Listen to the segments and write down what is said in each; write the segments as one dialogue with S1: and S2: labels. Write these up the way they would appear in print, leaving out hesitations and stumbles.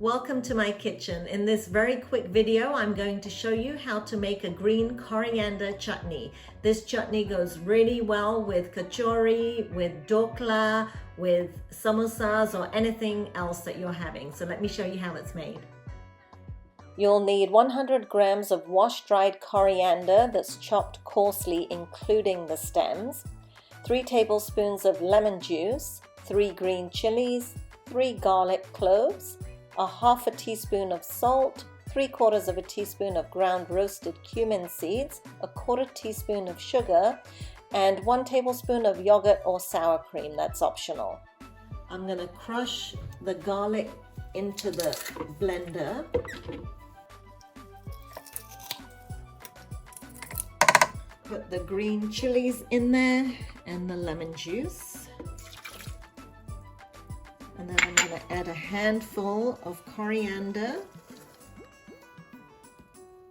S1: Welcome to my kitchen. In this very quick video, I'm going to show you how to make a green coriander chutney. This chutney goes really well with kachori, with dokla, with samosas, or anything else that you're having. So let me show you how it's made. You'll need 100 grams of wash-dried coriander that's chopped coarsely, including the stems, 3 tablespoons of lemon juice, 3 green chilies, 3 garlic cloves, a half a teaspoon of salt, 3/4 of a teaspoon of ground roasted cumin seeds, a 1/4 teaspoon of sugar, and 1 tablespoon of yogurt or sour cream. That's optional. I'm going to crush the garlic into the blender. Put the green chilies in there and the lemon juice. And then I'm going to add a handful of coriander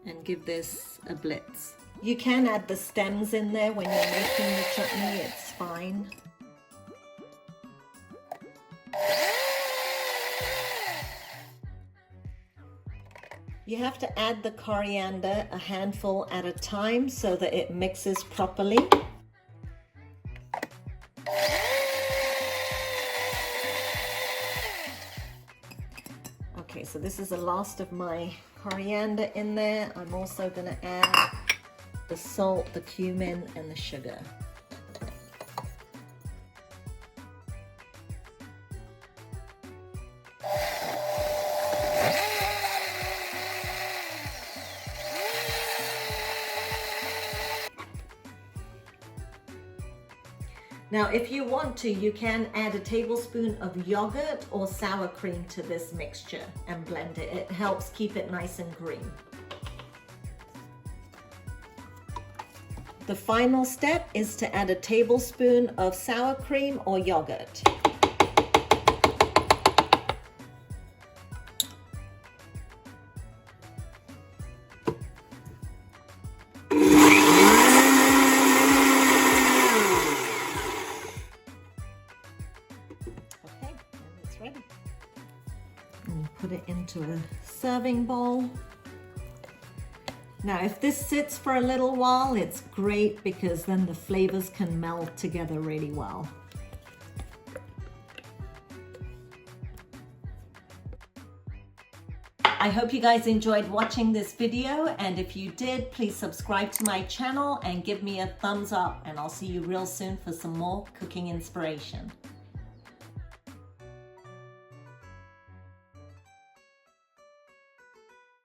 S1: and give this a blitz. You can add the stems in there when you're making the chutney, it's fine. You have to add the coriander a handful at a time so that it mixes properly. Okay, so this is the last of my coriander in there. I'm also going to add the salt, the cumin, and the sugar. Now, if you want to, you can add a tablespoon of yogurt or sour cream to this mixture and blend it. It helps keep it nice and green. The final step is to add a tablespoon of sour cream or yogurt. Ready. And put it into a serving bowl. Now, if this sits for a little while, it's great because then the flavors can meld together really well. I hope you guys enjoyed watching this video, and if you did, please subscribe to my channel and give me a thumbs up, and I'll see you real soon for some more cooking inspiration.